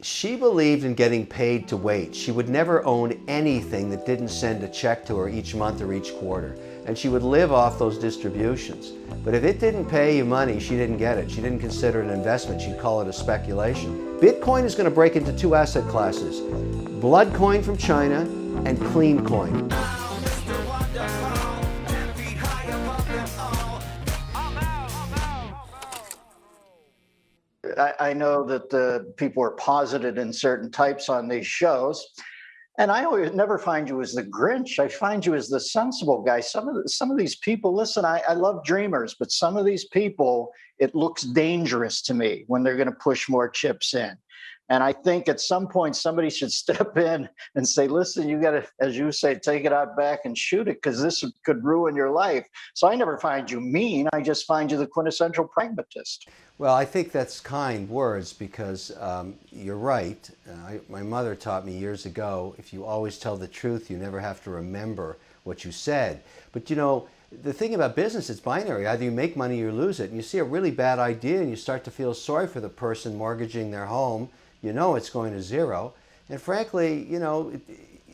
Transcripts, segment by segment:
She believed in getting paid to wait. She would never own anything that didn't send a check to her each month or each quarter. And she would live off those distributions. But if it didn't pay you money, she didn't get it. She didn't consider it an investment. She'd call it a speculation. Bitcoin is going to break into two asset classes: blood coin from China and clean coin. I know that people are posited in certain types on these shows, and I always never find you as the Grinch. I find you as the sensible guy. Some of these people, listen, I love dreamers, but some of these people, it looks dangerous to me when they're going to push more chips in. And I think at some point somebody should step in and say, listen, you got to, as you say, take it out back and shoot it, because this could ruin your life. So I never find you mean. I just find you the quintessential pragmatist. Well, I think that's kind words, because you're right. My mother taught me years ago, if you always tell the truth, you never have to remember what you said. But you know, the thing about business, it's binary. Either you make money or you lose it. And you see a really bad idea and you start to feel sorry for the person mortgaging their home. You know it's going to zero. And frankly, you know,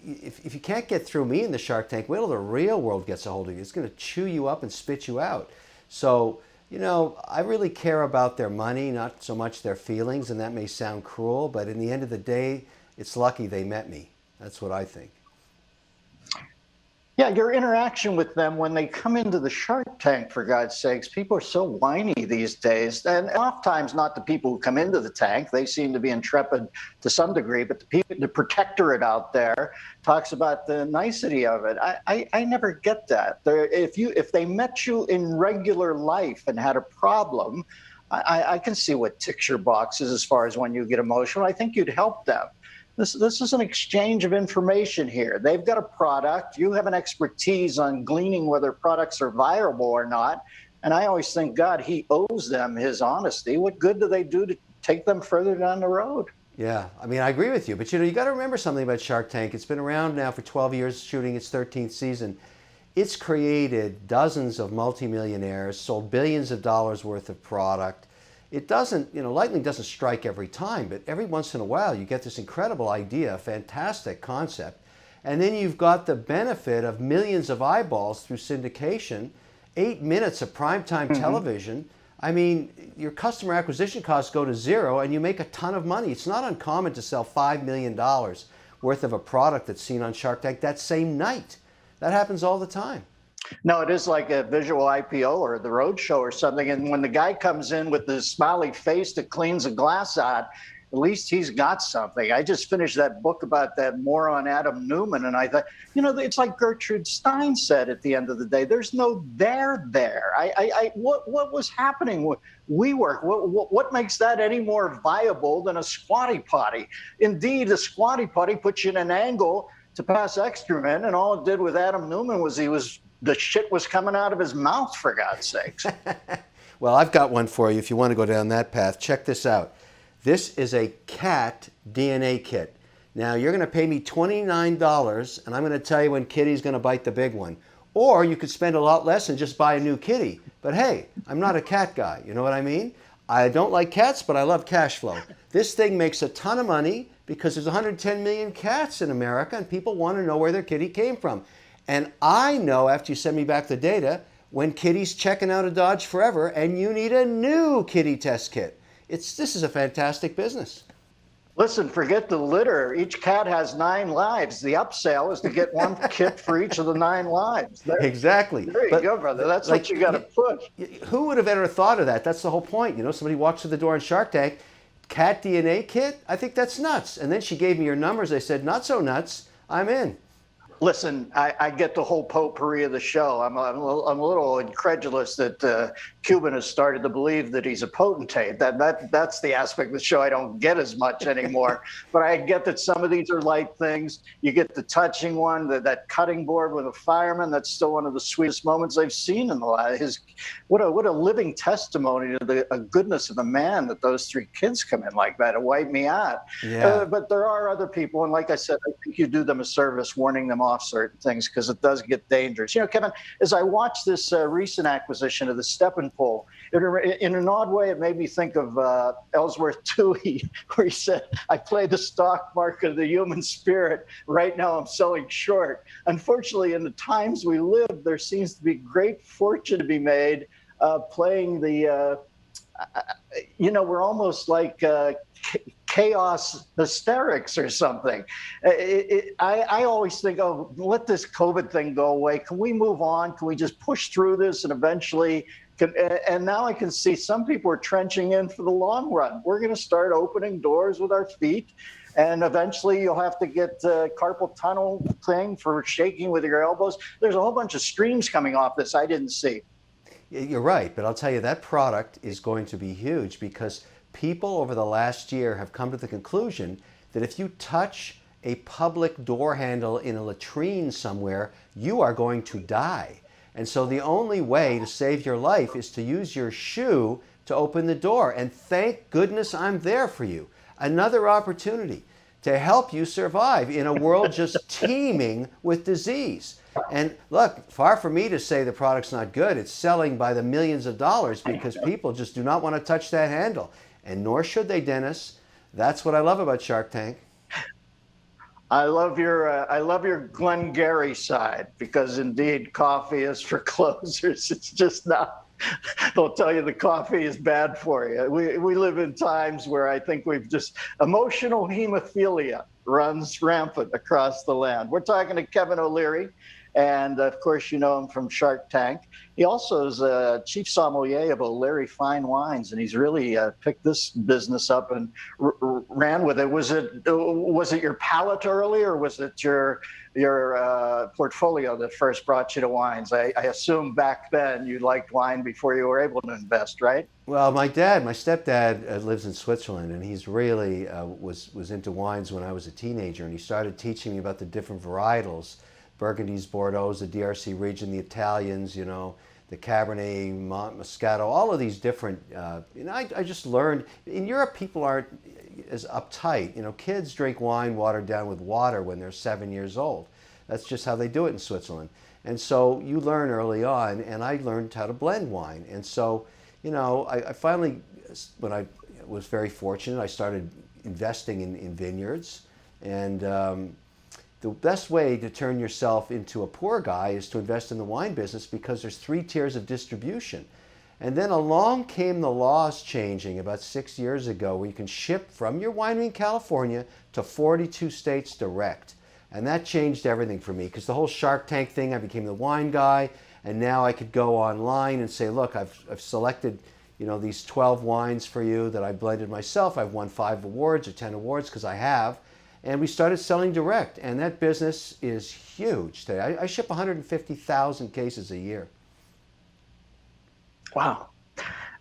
if you can't get through me in the Shark Tank, wait till the real world gets a hold of you. It's going to chew you up and spit you out. So, you know, I really care about their money, not so much their feelings, and that may sound cruel, but in the end of the day, it's lucky they met me. That's what I think. Yeah, your interaction with them when they come into the Shark Tank, for God's sakes, people are so whiny these days. And oftentimes not the people who come into the tank, they seem to be intrepid to some degree, but the protectorate out there talks about the nicety of it. I never get that. If they met you in regular life and had a problem, I can see what ticks your boxes as far as when you get emotional. I think you'd help them. This is an exchange of information here. They've got a product. You have an expertise on gleaning whether products are viable or not. And I always think, God, he owes them his honesty. What good do they do to take them further down the road? Yeah, I mean, I agree with you. But, you know, you got to remember something about Shark Tank. It's been around now for 12 years, shooting its 13th season. It's created dozens of multimillionaires, sold billions of dollars worth of product. It doesn't, you know, lightning doesn't strike every time, but every once in a while you get this incredible idea, a fantastic concept, and then you've got the benefit of millions of eyeballs through syndication, 8 minutes of primetime television. I mean, your customer acquisition costs go to zero and you make a ton of money. It's not uncommon to sell $5 million worth of a product that's seen on Shark Tank that same night. That happens all the time. No, it is like a visual IPO or the roadshow or something. And when the guy comes in with the smiley face that cleans a glass out, at least he's got something. I just finished that book about that moron Adam Newman, and I thought, you know, it's like Gertrude Stein said at the end of the day, there's no there. What was happening with WeWork? What makes that any more viable than a squatty potty? Indeed, a squatty potty puts you in an angle to pass excrement, and all it did with Adam Newman was the shit was coming out of his mouth, for God's sakes. Well, I've got one for you if you want to go down that path. Check this out. This is a cat DNA kit. Now, you're going to pay me $29, and I'm going to tell you when Kitty's going to bite the big one. Or you could spend a lot less and just buy a new kitty. But hey, I'm not a cat guy. You know what I mean? I don't like cats, but I love cash flow. This thing makes a ton of money because there's 110 million cats in America, and people want to know where their kitty came from. And I know, after you send me back the data, when Kitty's checking out of Dodge Forever and you need a new kitty test kit. This is a fantastic business. Listen, forget the litter. Each cat has 9 lives. The upsell is to get one kit for each of the 9 lives. Exactly. There you go, brother. That's like, what you got to push. Who would have ever thought of that? That's the whole point. You know, somebody walks through the door in Shark Tank, cat DNA kit? I think that's nuts. And then she gave me your numbers. I said, not so nuts. I'm in. Listen, I get the whole potpourri of the show. I'm a little incredulous that Cuban has started to believe that he's a potentate. That's the aspect of the show I don't get as much anymore. But I get that some of these are light things. You get the touching one, that cutting board with a fireman. That's still one of the sweetest moments I've seen in the life. What a living testimony to the goodness of a man that those 3 kids come in like that. It wiped me out. Yeah. But there are other people, and like I said, I think you do them a service warning them off certain things because it does get dangerous. You know, Kevin, as I watched this recent acquisition of the Steppenpol, in an odd way, it made me think of Ellsworth Toohey, where he said, "I play the stock market of the human spirit. Right now, I'm selling short." Unfortunately, in the times we live, there seems to be great fortune to be made playing the. We're almost like chaos hysterics or something. I always think, oh, let this COVID thing go away. Can we move on? Can we just push through this and eventually? And now I can see some people are trenching in for the long run. We're going to start opening doors with our feet. And eventually you'll have to get carpal tunnel thing for shaking with your elbows. There's a whole bunch of streams coming off this I didn't see. You're right, but I'll tell you that product is going to be huge because people over the last year have come to the conclusion that if you touch a public door handle in a latrine somewhere, you are going to die. And so the only way to save your life is to use your shoe to open the door. And thank goodness I'm there for you. Another opportunity to help you survive in a world just teeming with disease. And look, far from me to say the product's not good. It's selling by the millions of dollars because people just do not want to touch that handle. And nor should they, Dennis. That's what I love about Shark Tank. I love your Glengarry side because indeed coffee is for closers. It's just not. They'll tell you the coffee is bad for you. We live in times where I think we've just emotional hemophilia runs rampant across the land. We're talking to Kevin O'Leary. And of course, you know him from Shark Tank. He also is a chief sommelier of O'Leary Fine Wines, and he's really picked this business up and ran with it. Was it your palate early, or was it your portfolio that first brought you to wines? I assume back then you liked wine before you were able to invest, right? Well, my stepdad lives in Switzerland, and he's really was into wines when I was a teenager, and he started teaching me about the different varietals. Burgundies, Bordeaux, the DRC region, the Italians, the Cabernet, Moscato, all of these different, I just learned, in Europe people aren't as uptight. Kids drink wine watered down with water when they're 7 years old. That's just how they do it in Switzerland. And so you learn early on, and I learned how to blend wine. And so, I finally, when I was very fortunate, I started investing in vineyards. And the best way to turn yourself into a poor guy is to invest in the wine business because there's 3 tiers of distribution. And then along came the laws changing about 6 years ago where you can ship from your winery in California to 42 states direct. And that changed everything for me because the whole Shark Tank thing, I became the wine guy, and now I could go online and say, look, I've selected these 12 wines for you that I blended myself. I've won 5 awards or 10 awards because I have. And we started selling direct, and that business is huge today. I ship 150,000 cases a year. Wow.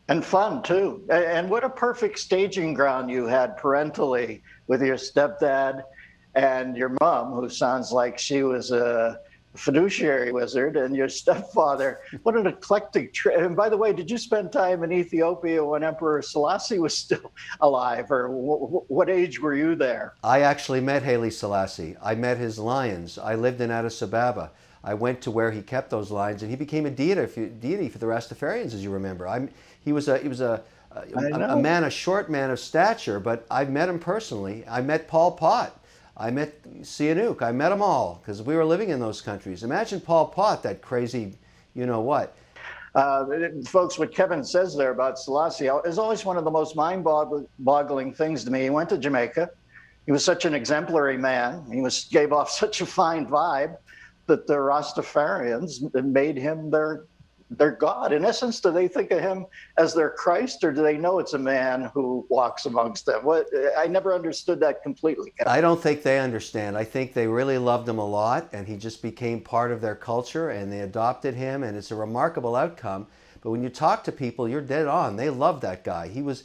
And fun, too. And what a perfect staging ground you had parentally with your stepdad and your mom, who sounds like she was a fiduciary wizard, and your stepfather. What an eclectic trip. And by the way, did you spend time in Ethiopia when Emperor Selassie was still alive, or what age were you there? I actually met Haile Selassie. I met his lions. I lived in Addis Ababa. I went to where he kept those lions, and he became a deity for the Rastafarians, as you remember. He was a short man of stature, but I met him personally. I met Pol Pot. I met Sihanouk. I met them all because we were living in those countries. Imagine Pol Pot, that crazy, what. Folks, what Kevin says there about Selassie is always one of the most mind-boggling things to me. He went to Jamaica. He was such an exemplary man. He gave off such a fine vibe that the Rastafarians made him their God. In essence, do they think of him as their Christ, or do they know it's a man who walks amongst them? I never understood that completely. I don't think they understand. I think they really loved him a lot, and he just became part of their culture, and they adopted him, and it's a remarkable outcome. But when you talk to people, you're dead on. They love that guy. He was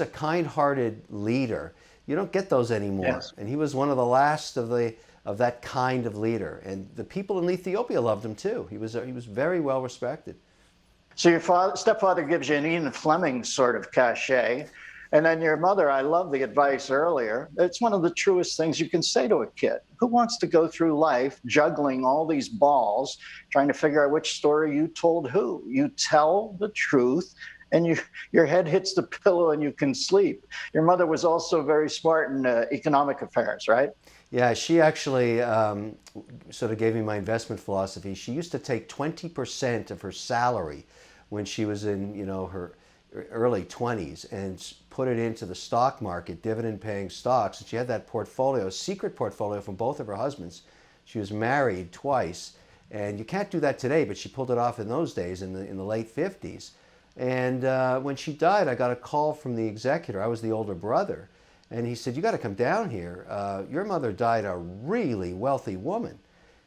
a kind-hearted leader. You don't get those anymore. Yes. And he was one of the last of that kind of leader. And the people in Ethiopia loved him too. He was very well respected. So your stepfather gives you an Ian Fleming sort of cachet. And then your mother, I love the advice earlier. It's one of the truest things you can say to a kid. Who wants to go through life juggling all these balls, trying to figure out which story you told who? You tell the truth and your head hits the pillow and you can sleep. Your mother was also very smart in economic affairs, right? Yeah, she actually sort of gave me my investment philosophy. She used to take 20% of her salary when she was in, her early 20s and put it into the stock market, dividend-paying stocks. And she had that portfolio, a secret portfolio from both of her husbands. She was married twice, and you can't do that today, but she pulled it off in those days in the late 50s. And when she died, I got a call from the executor. I was the older brother. And he said, you got to come down here. Your mother died a really wealthy woman.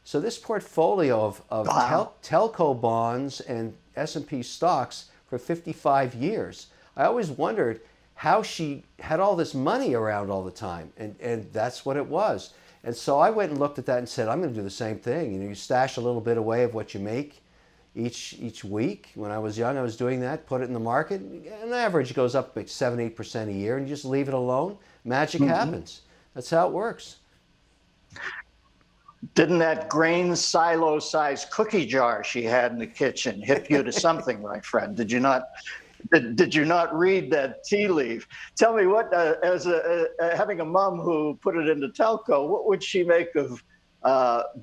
So this portfolio of Wow. telco bonds and S&P stocks for 55 years. I always wondered how she had all this money around all the time. And that's what it was. And so I went and looked at that and said, I'm going to do the same thing. You stash a little bit away of what you make each week. When I was young, I was doing that, put it in the market. On average, it goes up like 7-8% a year, and you just leave it alone. Magic happens. That's how it works. Didn't that grain silo sized cookie jar she had in the kitchen hip you to something, my friend? Did you not? Did you not read that tea leaf? Tell me what, as having a mom who put it into telco, what would she make of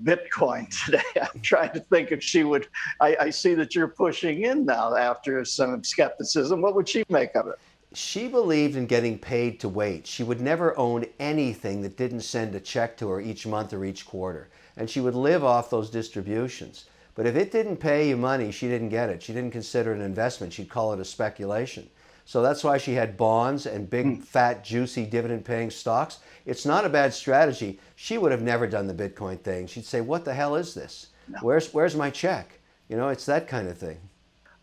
Bitcoin today? I'm trying to think if she would. I see that you're pushing in now after some skepticism. What would she make of it? She believed in getting paid to wait. She would never own anything that didn't send a check to her each month or each quarter. And she would live off those distributions. But if it didn't pay you money, she didn't get it. She didn't consider it an investment. She'd call it a speculation. So that's why she had bonds and big, fat, juicy dividend-paying stocks. It's not a bad strategy. She would have never done the Bitcoin thing. She'd say, what the hell is this? No. Where's my check? It's that kind of thing.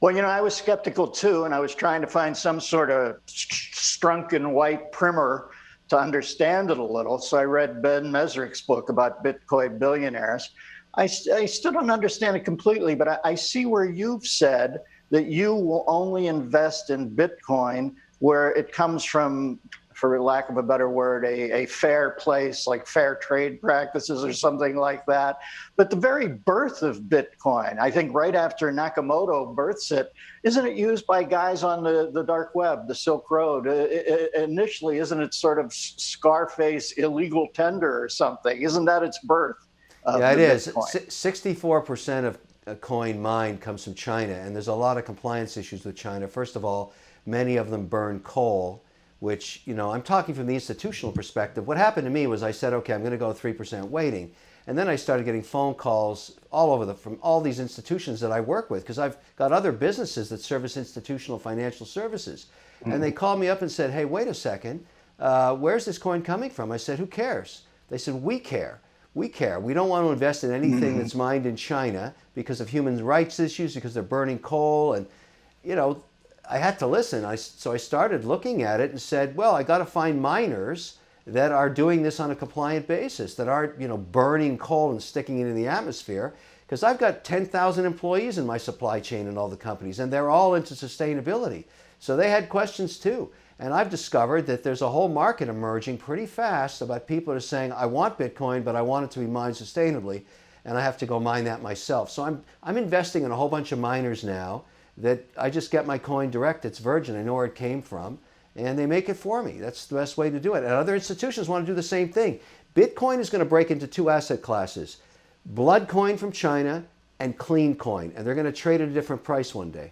Well, I was skeptical too, and I was trying to find some sort of strunk and white primer to understand it a little. So I read Ben Mesrick's book about Bitcoin billionaires. I still don't understand it completely, but I see where you've said that you will only invest in Bitcoin where it comes from, for lack of a better word, a fair place, like fair trade practices or something like that. But the very birth of Bitcoin, I think right after Nakamoto births it, isn't it used by guys on the dark web, the Silk Road? Initially, isn't it sort of Scarface illegal tender or something? Isn't that its birth? Yeah, it is. 64% of coin mined comes from China, and there's a lot of compliance issues with China. First of all, many of them burn coal, which, I'm talking from the institutional perspective. What happened to me was I said, okay, I'm going to go 3% weighting. And then I started getting phone calls from all these institutions that I work with, because I've got other businesses that service institutional financial services. Mm-hmm. And they called me up and said, hey, wait a second, where's this coin coming from? I said, who cares? They said, we care. We care. We don't want to invest in anything that's mined in China because of human rights issues, because they're burning coal. And, I had to listen. So I started looking at it and said, well, I got to find miners that are doing this on a compliant basis, that aren't, burning coal and sticking it in the atmosphere. Because I've got 10,000 employees in my supply chain in all the companies, and they're all into sustainability. So they had questions too. And I've discovered that there's a whole market emerging pretty fast about people that are saying, I want Bitcoin, but I want it to be mined sustainably, and I have to go mine that myself. So I'm investing in a whole bunch of miners now that I just get my coin direct. It's virgin. I know where it came from, and they make it for me. That's the best way to do it. And other institutions want to do the same thing. Bitcoin is going to break into two asset classes: blood coin from China and clean coin, and they're going to trade at a different price one day.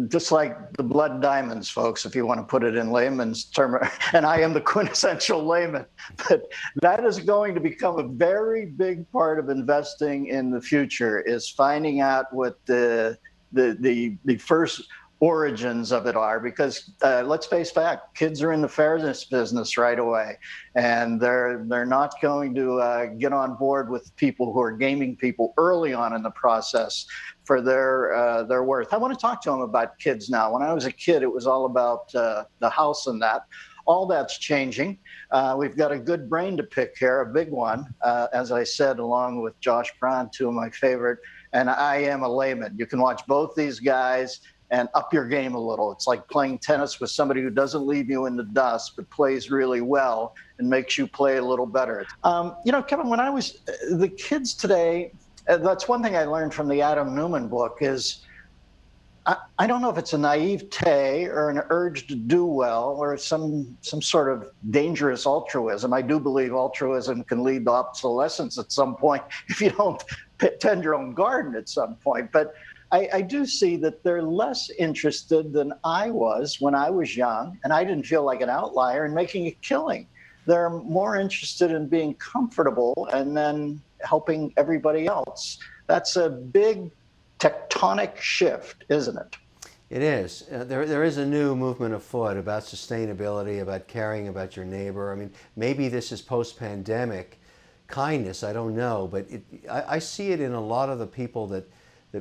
Just like the blood diamonds, folks, if you want to put it in layman's term, and I am the quintessential layman, but that is going to become a very big part of investing in the future, is finding out what the first origins of it are, because let's face fact, kids are in the fairness business right away, and they're not going to get on board with people who are gaming people early on in the process for their worth. I want to talk to them about kids now. When I was a kid, it was all about the house and that. All that's changing. We've got a good brain to pick here, a big one, as I said, along with Josh Braun, two of my favorite, and I am a layman. You can watch both these guys and up your game a little. It's like playing tennis with somebody who doesn't leave you in the dust, but plays really well and makes you play a little better. Kevin, when I was the kids today, that's one thing I learned from the Adam Newman book is I don't know if it's a naivete or an urge to do well or some sort of dangerous altruism. I do believe altruism can lead to obsolescence at some point if you don't tend your own garden at some point. But I do see that they're less interested than I was when I was young, and I didn't feel like an outlier in making a killing. They're more interested in being comfortable and then helping everybody else. That's a big tectonic shift, isn't it? It is. There is a new movement afoot about sustainability, about caring about your neighbor. I mean, maybe this is post-pandemic kindness, I don't know, but I see it in a lot of the people that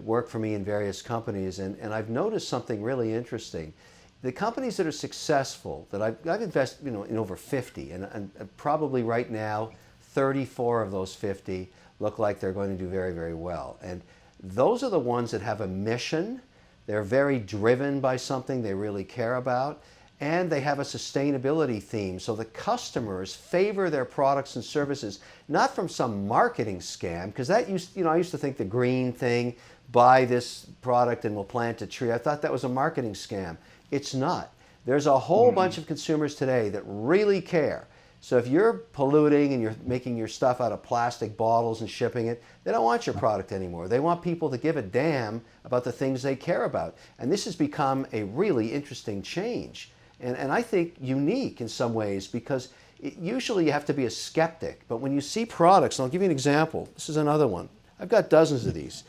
work for me in various companies, and I've noticed something really interesting. The companies that are successful, that I've invested in over 50, and probably right now 34 of those 50 look like they're going to do very, very well. And those are the ones that have a mission. They're very driven by something they really care about, and they have a sustainability theme. So the customers favor their products and services, not from some marketing scam, because that I used to think the green thing, buy this product and we'll plant a tree. I thought that was a marketing scam. It's not. There's a whole bunch of consumers today that really care. So if you're polluting and you're making your stuff out of plastic bottles and shipping it, they don't want your product anymore. They want people to give a damn about the things they care about. And this has become a really interesting change. And I think unique in some ways, because usually you have to be a skeptic. But when you see products, and I'll give you an example. This is another one. I've got dozens of these.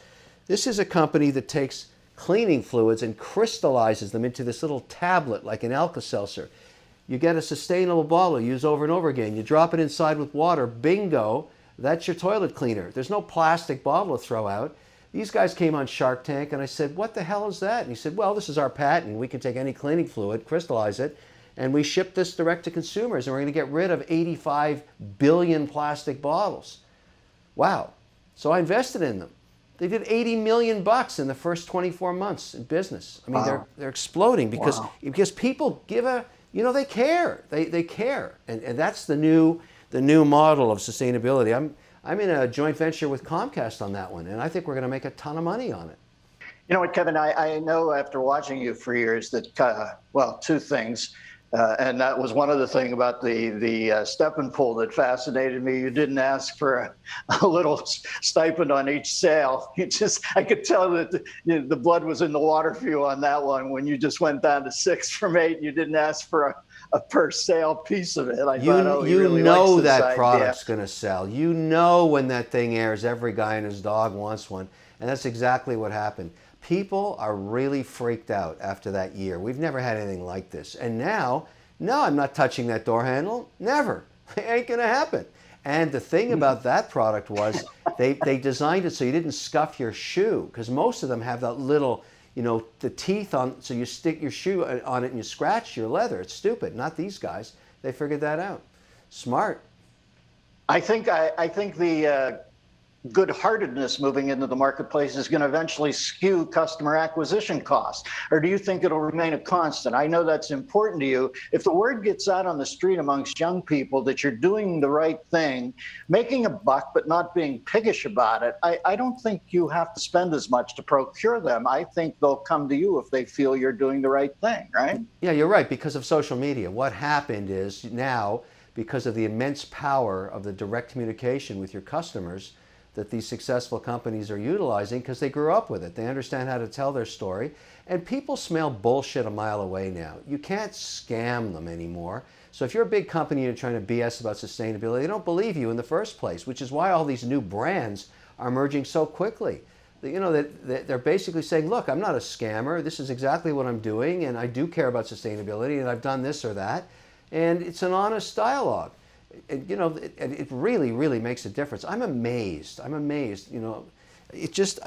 This is a company that takes cleaning fluids and crystallizes them into this little tablet like an Alka-Seltzer. You get a sustainable bottle, you use over and over again. You drop it inside with water, bingo, that's your toilet cleaner. There's no plastic bottle to throw out. These guys came on Shark Tank and I said, what the hell is that? And he said, well, this is our patent. We can take any cleaning fluid, crystallize it, and we ship this direct to consumers, and we're going to get rid of 85 billion plastic bottles. Wow. So I invested in them. They did $80 million in the first 24 months in business. I mean, Wow. they're exploding because people give they care. They care. And that's the new model of sustainability. I'm in a joint venture with Comcast on that one, and I think we're going to make a ton of money on it. You know what, Kevin, I know after watching you for years that, two things. And that was one of the things about the Steppen pool that fascinated me. You didn't ask for a little stipend on each sale. I could tell that the blood was in the water for you on that one when you just went down to 6 from 8. You didn't ask for a per sale piece of it. You really know likes this that idea. product's going to sell. You know when that thing airs, every guy and his dog wants one. And that's exactly what happened. People are really freaked out after that year. We've never had anything like this. And now, no, I'm not touching that door handle. Never. It ain't going to happen. And the thing about that product was they designed it so you didn't scuff your shoe, because most of them have that little, the teeth on, so you stick your shoe on it and you scratch your leather. It's stupid. Not these guys. They figured that out. Smart. I think the good-heartedness moving into the marketplace is going to eventually skew customer acquisition costs? Or do you think it'll remain a constant? I know that's important to you. If the word gets out on the street amongst young people that you're doing the right thing, making a buck but not being piggish about it, I don't think you have to spend as much to procure them. I think they'll come to you if they feel you're doing the right thing, right? Yeah, you're right, because of social media. What happened is now, because of the immense power of the direct communication with your customers, that these successful companies are utilizing, because they grew up with it. They understand how to tell their story. And people smell bullshit a mile away now. You can't scam them anymore. So if you're a big company and you're trying to BS about sustainability, they don't believe you in the first place, which is why all these new brands are emerging so quickly. They're basically saying, look, I'm not a scammer. This is exactly what I'm doing, and I do care about sustainability, and I've done this or that. And it's an honest dialogue. It really, really makes a difference. I'm amazed. I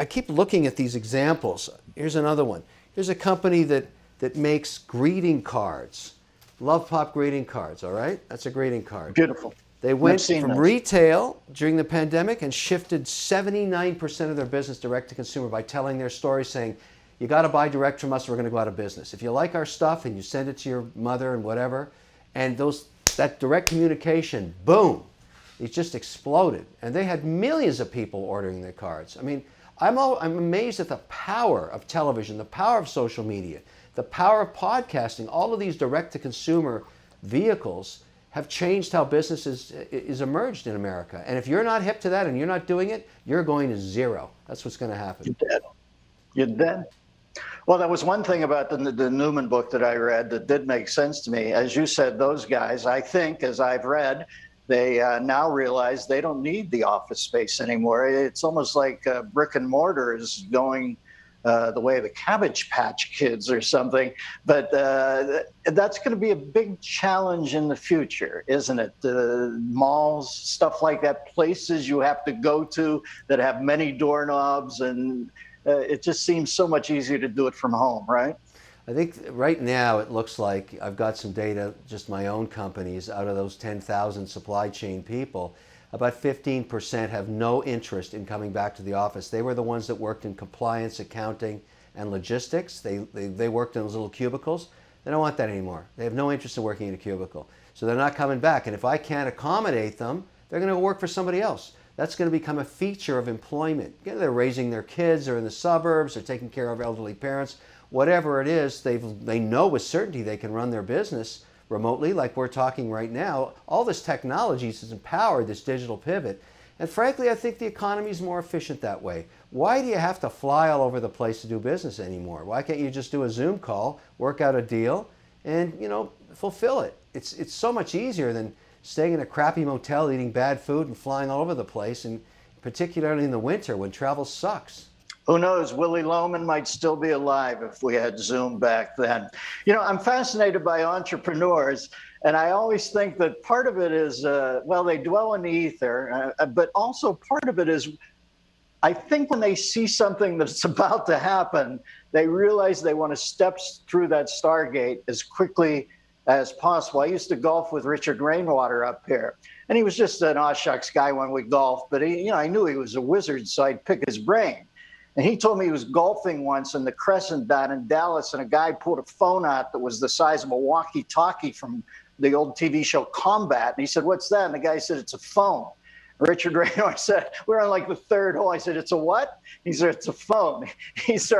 keep looking at these examples. Here's another one. Here's a company that makes greeting cards, Love Pop greeting cards, all right? That's a greeting card. Beautiful. They went from retail during the pandemic and shifted 79% of their business direct to consumer by telling their story, saying, you got to buy direct from us, we're going to go out of business. If you like our stuff and you send it to your mother and whatever, and that direct communication, boom, it just exploded. And they had millions of people ordering their cards. I mean, I'm amazed at the power of television, the power of social media, the power of podcasting. All of these direct-to-consumer vehicles have changed how business is emerged in America. And if you're not hip to that and you're not doing it, you're going to zero. That's what's going to happen. You're dead. You're dead. Well, that was one thing about the Newman book that I read that did make sense to me. As you said, those guys, I think, as I've read, they now realize they don't need the office space anymore. It's almost like brick and mortar is going the way of the Cabbage Patch Kids or something. But that's going to be a big challenge in the future, isn't it? Malls, stuff like that, places you have to go to that have many doorknobs, and it just seems so much easier to do it from home, right? I think right now it looks like I've got some data, just my own companies, out of those 10,000 supply chain people, about 15% have no interest in coming back to the office. They were the ones that worked in compliance, accounting, and logistics. They worked in those little cubicles. They don't want that anymore. They have no interest in working in a cubicle. So they're not coming back. And if I can't accommodate them, they're going to work for somebody else. That's going to become a feature of employment. Again, they're raising their kids, they're in the suburbs, they're taking care of elderly parents. Whatever it is, they know with certainty they can run their business remotely, like we're talking right now. All this technology has empowered this digital pivot. And frankly, I think the economy is more efficient that way. Why do you have to fly all over the place to do business anymore? Why can't you just do a Zoom call, work out a deal, and fulfill it? It's so much easier than staying in a crappy motel, eating bad food, and flying all over the place, and particularly in the winter when travel sucks. Who knows? Willie Loman might still be alive if we had Zoom back then. I'm fascinated by entrepreneurs, and I always think that part of it is, they dwell in the ether, but also part of it is, I think when they see something that's about to happen, they realize they want to step through that Stargate as quickly as possible. I used to golf with Richard Rainwater up here, and he was just an aw shucks guy when we golfed, but I knew he was a wizard, so I'd pick his brain. And he told me he was golfing once in the Crescent down in Dallas, and a guy pulled a phone out that was the size of a walkie-talkie from the old TV show Combat. And he said, "What's that?" And the guy said, "It's a phone." Richard Raynor said, "We're on like the third hole." I said, "It's a what?" He said, "It's a phone." He said,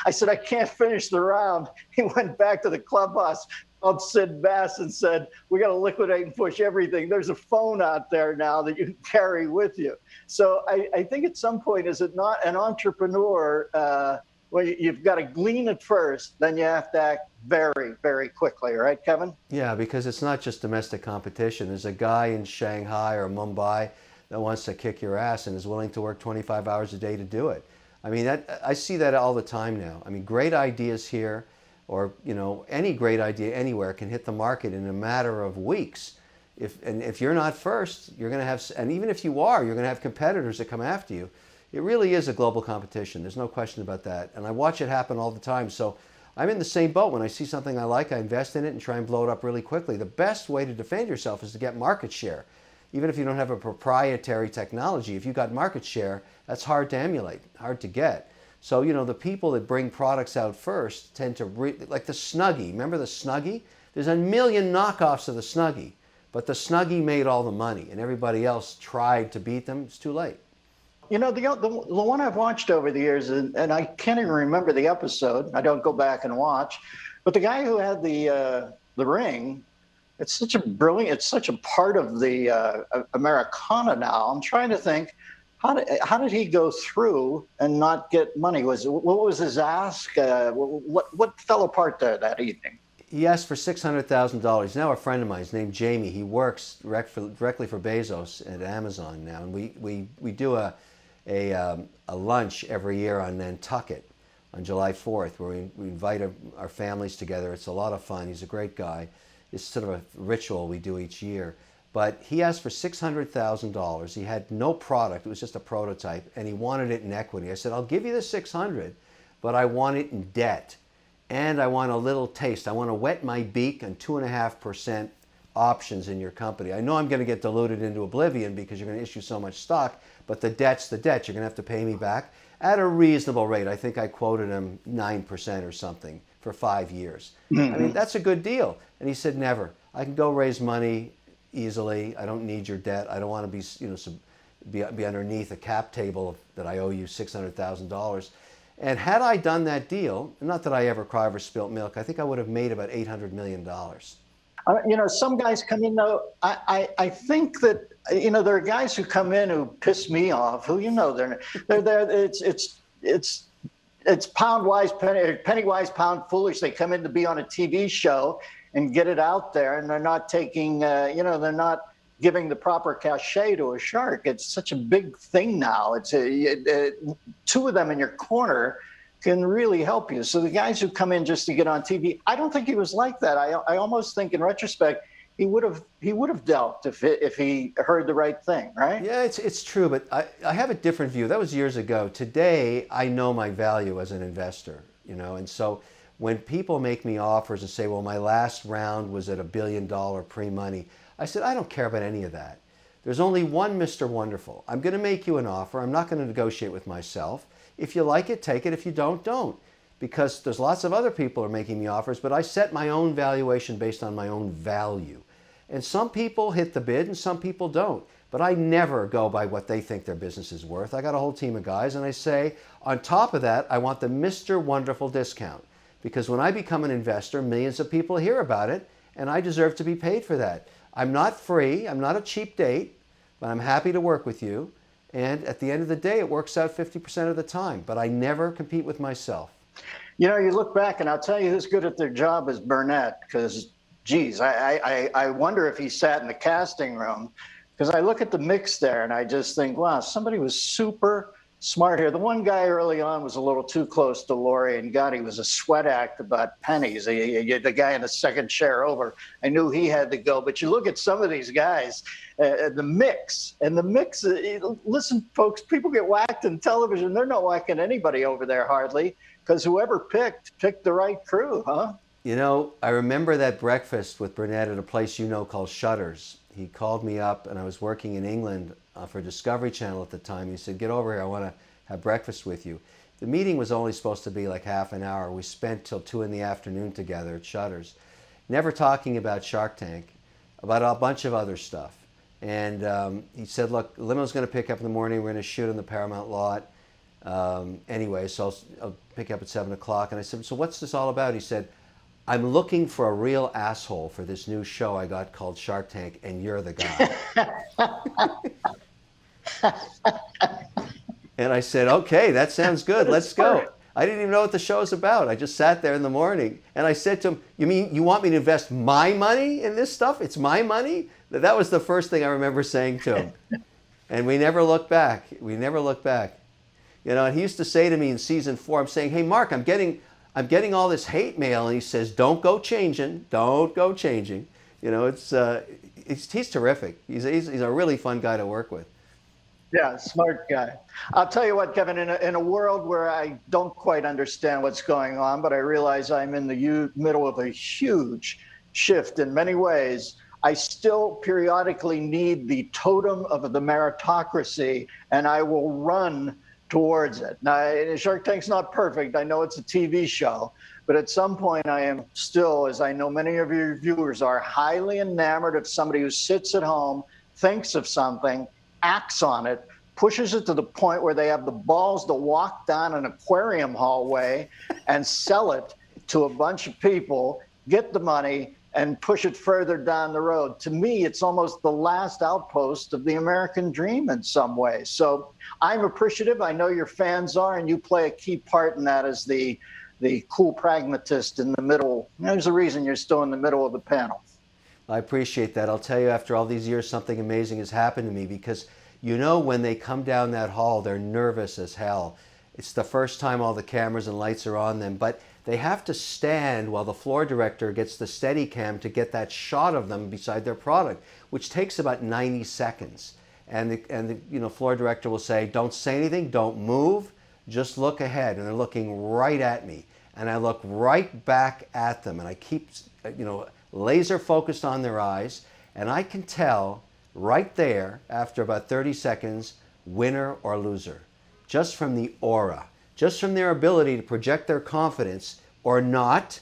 I said, "I can't finish the round." He went back to the clubhouse, called Sid Bass and said, "We got to liquidate and push everything. There's a phone out there now that you can carry with you." So I think at some point, is it not an entrepreneur, you've got to glean it first, then you have to act very, very quickly, right, Kevin? Yeah, because it's not just domestic competition. There's a guy in Shanghai or Mumbai that wants to kick your ass and is willing to work 25 hours a day to do it. I mean, I see that all the time now. I mean, great ideas here, or any great idea anywhere can hit the market in a matter of weeks. If you're not first, you're going to have, and even if you are, you're going to have competitors that come after you. It really is a global competition. There's no question about that. And I watch it happen all the time. So I'm in the same boat. When I see something I like, I invest in it and try and blow it up really quickly. The best way to defend yourself is to get market share. Even if you don't have a proprietary technology, if you got market share, that's hard to emulate, hard to get. So, the people that bring products out first tend to, like the Snuggie. Remember the Snuggie? There's a million knockoffs of the Snuggie, but the Snuggie made all the money, and everybody else tried to beat them. It's too late. The one I've watched over the years, and I can't even remember the episode. I don't go back and watch, but the guy who had the ring, it's such a part of the Americana now. I'm trying to think, how did he go through and not get money? What was his ask? What fell apart that evening? He asked for $600,000. He's now a friend of mine. His name's Jamie. He works directly for Bezos at Amazon now, and we do a lunch every year on Nantucket on July 4th, where we invite our families together. It's a lot of fun. He's a great guy. It's sort of a ritual we do each year. But he asked for $600,000. He had no product. It was just a prototype, and he wanted it in equity. I said, "I'll give you the $600, but I want it in debt, and I want a little taste. I want to wet my beak on 2.5% options in your company. I know I'm going to get diluted into oblivion because you're going to issue so much stock, but the debt's the debt. You're going to have to pay me back at a reasonable rate. I think I quoted him 9% or something for 5 years. I mean, that's a good deal. And he said, never. I can go raise money easily. I don't need your debt. I don't want to be, be underneath a cap table that I owe you $600,000. And had I done that deal, not that I ever cry over spilt milk, I think I would have made about $800 million. Some guys come in though. I think that there are guys who come in who piss me off. Who they're there. It's pound wise, penny wise, pound foolish. They come in to be on a TV show and get it out there, and they're not taking. They're not giving the proper cachet to a shark. It's such a big thing now. It's two of them in your corner can really help you. So the guys who come in just to get on TV, I don't think he was like that. I almost think in retrospect, he would have dealt if he heard the right thing, right? Yeah, it's true, but I have a different view. That was years ago. Today, I know my value as an investor, and so when people make me offers and say, well, my last round was at $1 billion pre-money, I said, I don't care about any of that. There's only one Mr. Wonderful. I'm going to make you an offer. I'm not going to negotiate with myself. If you like it, take it. If you don't, don't. Because there's lots of other people who are making me offers, but I set my own valuation based on my own value. And some people hit the bid and some people don't. But I never go by what they think their business is worth. I got a whole team of guys, and I say, on top of that, I want the Mr. Wonderful discount. Because when I become an investor, millions of people hear about it, and I deserve to be paid for that. I'm not free, I'm not a cheap date, but I'm happy to work with you. And at the end of the day, it works out 50% of the time. But I never compete with myself. You look back, and I'll tell you who's good at their job is Burnett, because, geez, I wonder if he sat in the casting room, because I look at the mix there, and I just think, wow, somebody was super smart here. The one guy early on was a little too close to Laurie, and God, he was a sweat act about pennies. The guy in the second chair over, I knew he had to go. But you look at some of these guys, the mix, listen, folks, people get whacked in television. They're not whacking anybody over there hardly, because whoever picked the right crew, huh? I remember that breakfast with Burnett at a place called Shutters. He called me up, and I was working in England for Discovery Channel at the time. He said, get over here, I want to have breakfast with you. The meeting was only supposed to be like half an hour. We spent till 2 in the afternoon together at Shutters, never talking about Shark Tank, about a bunch of other stuff. And he said, look, limo's going to pick up in the morning. We're going to shoot on the Paramount lot. Anyway, so I'll pick up at 7 o'clock. And I said, so what's this all about? He said, I'm looking for a real asshole for this new show I got called Shark Tank, and you're the guy. And I said, okay, that sounds good. Let's go. I didn't even know what the show's about. I just sat there in the morning, and I said to him, you mean you want me to invest my money in this stuff? It's my money? That was the first thing I remember saying to him. And we never looked back. We never looked back. And he used to say to me in season 4, I'm saying, hey, Mark, I'm getting all this hate mail. And he says, don't go changing. Don't go changing. He's terrific. He's a really fun guy to work with. Yeah, smart guy. I'll tell you what, Kevin, in a world where I don't quite understand what's going on, but I realize I'm in the middle of a huge shift in many ways, I still periodically need the totem of the meritocracy, and I will run towards it. Now, Shark Tank's not perfect. I know it's a TV show, but at some point I am still, as I know many of your viewers are, highly enamored of somebody who sits at home, thinks of something, acts on it, pushes it to the point where they have the balls to walk down an aquarium hallway and sell it to a bunch of people, get the money, and push it further down the road. To me, it's almost the last outpost of the American dream in some ways. So I'm appreciative. I know your fans are, and you play a key part in that as the cool pragmatist in the middle. There's a reason you're still in the middle of the panel. I appreciate that. I'll tell you, after all these years, something amazing has happened to me, because when they come down that hall, they're nervous as hell. It's the first time all the cameras and lights are on them, but they have to stand while the floor director gets the Steadicam to get that shot of them beside their product, which takes about 90 seconds. And the floor director will say, don't say anything, don't move, just look ahead. And they're looking right at me. And I look right back at them, and I keep, laser focused on their eyes, and I can tell right there after about 30 seconds, winner or loser, just from the aura, just from their ability to project their confidence or not,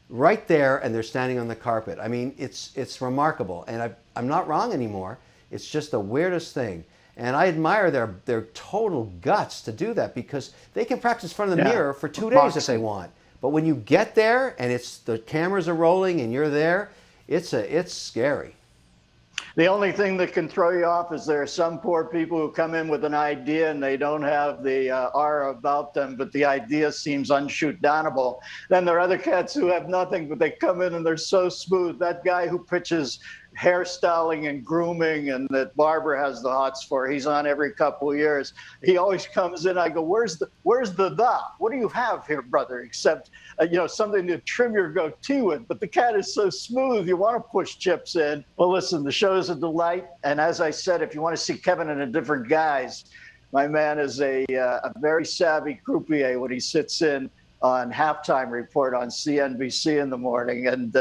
right there, and they're standing on the carpet. I mean, it's remarkable, and I'm not wrong anymore. It's just the weirdest thing. And I admire their total guts to do that, because they can practice in front of the mirror for 2 days if they want. But when you get there and the cameras are rolling and you're there, it's scary. The only thing that can throw you off is there are some poor people who come in with an idea and they don't have the aura about them, but the idea seems unshoot-downable. Then there are other cats who have nothing, but they come in and they're so smooth. That guy who pitches hairstyling and grooming and that Barbara has the hots for, he's on every couple of years. He always comes in, I go, where's the what do you have here, brother, except something to trim your goatee with? But the cat is so smooth, you want to push chips in. Well, listen, the show is a delight, and as I said, if you want to see Kevin in a different guise, my man is a very savvy croupier when he sits in on Halftime Report on CNBC in the morning. And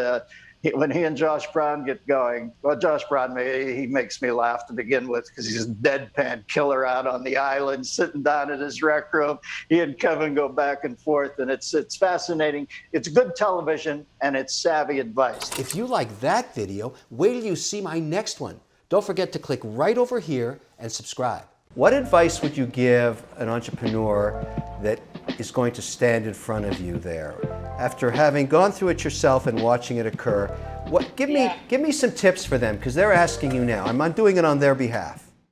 when he and Josh Brown get going, well, Josh Brown, he makes me laugh to begin with, because he's a deadpan killer out on the island, sitting down in his rec room. He and Kevin go back and forth, and it's fascinating. It's good television, and it's savvy advice. If you like that video, wait till you see my next one. Don't forget to click right over here and subscribe. What advice would you give an entrepreneur that is going to stand in front of you there? After having gone through it yourself and watching it occur, give me some tips for them, because they're asking you now. I'm doing it on their behalf.